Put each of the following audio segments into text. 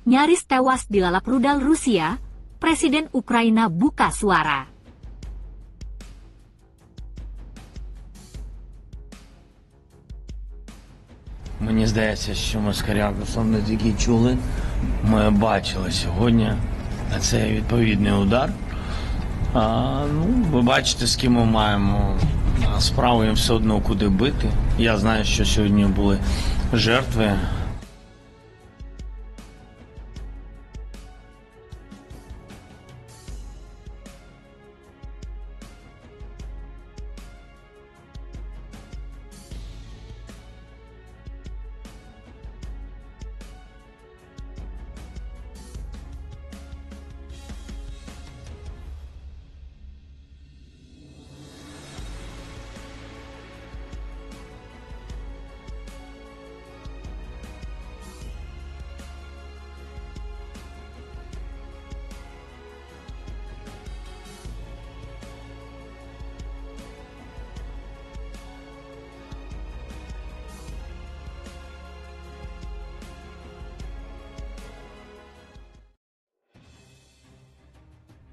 nyaris tewas dilalap rudal Rusia, Presiden Ukraina buka suara. Мені здається, що москаля не тільки чули, ми бачили сьогодні цей відповідний удар. Ви бачите, з ким ми маємо справу, їм все одно куди бити. Я знаю, що сьогодні були жертви.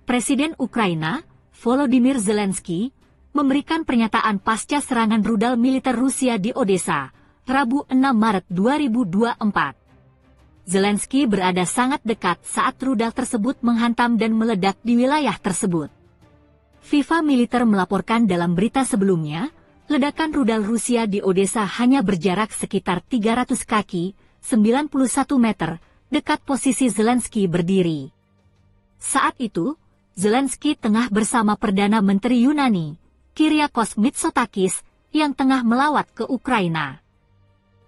Presiden Ukraina, Volodymyr Zelensky, memberikan pernyataan pasca serangan rudal militer Rusia di Odessa, Rabu 6 Maret 2024. Zelensky berada sangat dekat saat rudal tersebut menghantam dan meledak di wilayah tersebut. FIFA Militer melaporkan dalam berita sebelumnya, ledakan rudal Rusia di Odessa hanya berjarak sekitar 300 kaki, 91 meter, dekat posisi Zelensky berdiri. Saat itu, Zelensky tengah bersama Perdana Menteri Yunani, Kyriakos Mitsotakis, yang tengah melawat ke Ukraina.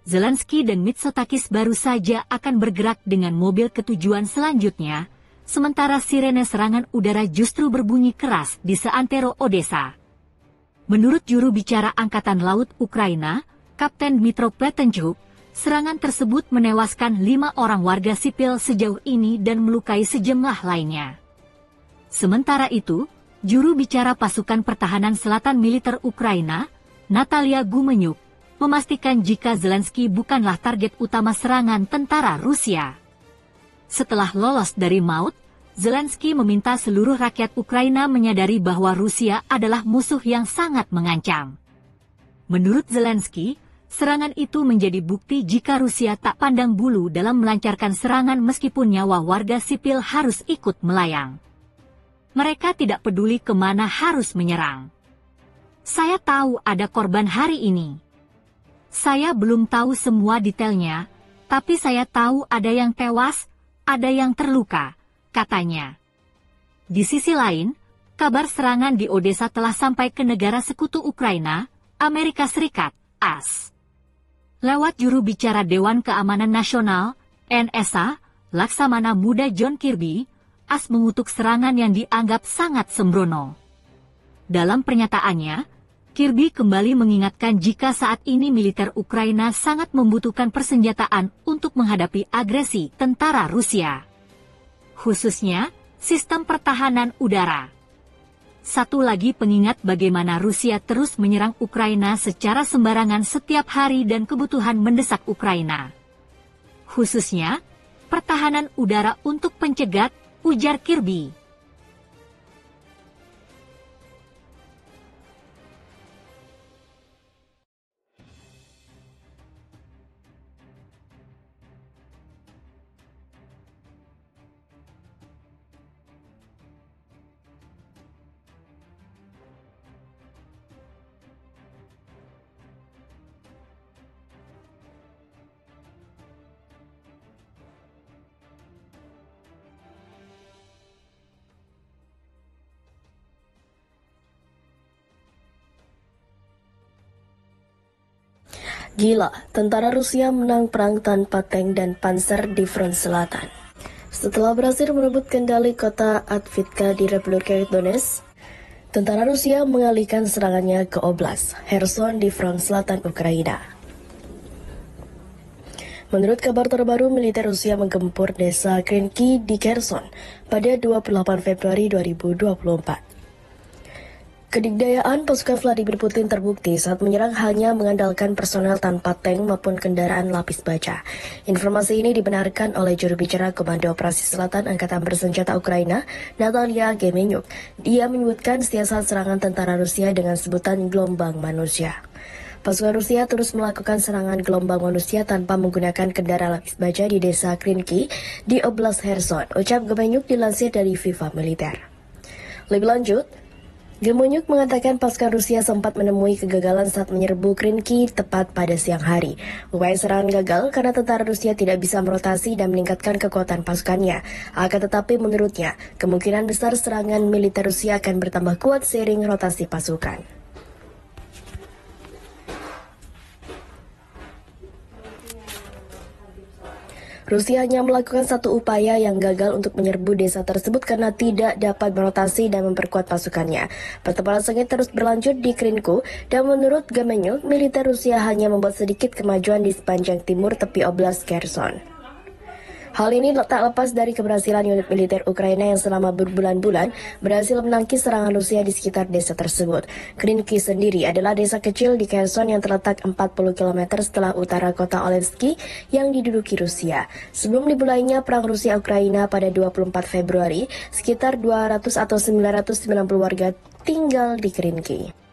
Zelensky dan Mitsotakis baru saja akan bergerak dengan mobil ke tujuan selanjutnya, sementara sirene serangan udara justru berbunyi keras di seantero Odessa. Menurut juru bicara Angkatan Laut Ukraina, Kapten Dmytro Pletenchuk, serangan tersebut menewaskan 5 orang warga sipil sejauh ini dan melukai sejumlah lainnya. Sementara itu, juru bicara pasukan pertahanan selatan militer Ukraina, Natalia Gumenyuk, memastikan jika Zelensky bukanlah target utama serangan tentara Rusia. Setelah lolos dari maut, Zelensky meminta seluruh rakyat Ukraina menyadari bahwa Rusia adalah musuh yang sangat mengancam. Menurut Zelensky, serangan itu menjadi bukti jika Rusia tak pandang bulu dalam melancarkan serangan meskipun nyawa warga sipil harus ikut melayang. Mereka tidak peduli kemana harus menyerang. Saya tahu ada korban hari ini. Saya belum tahu semua detailnya, tapi saya tahu ada yang tewas, ada yang terluka, katanya. Di sisi lain, kabar serangan di Odessa telah sampai ke negara sekutu Ukraina, Amerika Serikat, AS. Lewat juru bicara Dewan Keamanan Nasional, NSA, Laksamana Muda John Kirby, AS mengutuk serangan yang dianggap sangat sembrono. Dalam pernyataannya, Kirby kembali mengingatkan jika saat ini militer Ukraina sangat membutuhkan persenjataan untuk menghadapi agresi tentara Rusia. Khususnya, sistem pertahanan udara. Satu lagi pengingat bagaimana Rusia terus menyerang Ukraina secara sembarangan setiap hari dan kebutuhan mendesak Ukraina. Khususnya, pertahanan udara untuk pencegat, ujar Kirby. Gila, tentara Rusia menang perang tanpa tank dan panser di front selatan. Setelah berhasil merebut kendali kota Advitka di Republika Donetsk, tentara Rusia mengalihkan serangannya ke Oblast Kherson di front selatan Ukraina. Menurut kabar terbaru, militer Rusia menggempur desa Krenki di Kherson pada 28 Februari 2024. Kedikdayaan pasukan Vladimir Putin terbukti saat menyerang hanya mengandalkan personel tanpa tank maupun kendaraan lapis baja. Informasi ini dibenarkan oleh juru bicara Komando Operasi Selatan Angkatan Bersenjata Ukraina, Natalia Gemenyuk. Dia menyebutkan siasat serangan tentara Rusia dengan sebutan gelombang manusia. Pasukan Rusia terus melakukan serangan gelombang manusia tanpa menggunakan kendaraan lapis baja di desa Krinki di Oblast Kherson, ucap Gemenyuk dilansir dari Viva Militer. Lebih lanjut, Gemenyuk mengatakan pasukan Rusia sempat menemui kegagalan saat menyerbu Krinki tepat pada siang hari. Upaya serangan gagal karena tentara Rusia tidak bisa merotasi dan meningkatkan kekuatan pasukannya. Akan tetapi menurutnya, kemungkinan besar serangan militer Rusia akan bertambah kuat seiring rotasi pasukan. Rusia hanya melakukan satu upaya yang gagal untuk menyerbu desa tersebut karena tidak dapat merotasi dan memperkuat pasukannya. Pertempuran sengit terus berlanjut di Krinku, dan menurut Gemenyuk, militer Rusia hanya membuat sedikit kemajuan di sepanjang timur tepi Oblast Kherson. Hal ini tak lepas dari keberhasilan unit militer Ukraina yang selama berbulan-bulan berhasil menangkis serangan Rusia di sekitar desa tersebut. Krinki sendiri adalah desa kecil di Kherson yang terletak 40 km setelah utara kota Olevski yang diduduki Rusia. Sebelum dimulainya perang Rusia-Ukraina pada 24 Februari, sekitar 200 atau 990 warga tinggal di Krinki.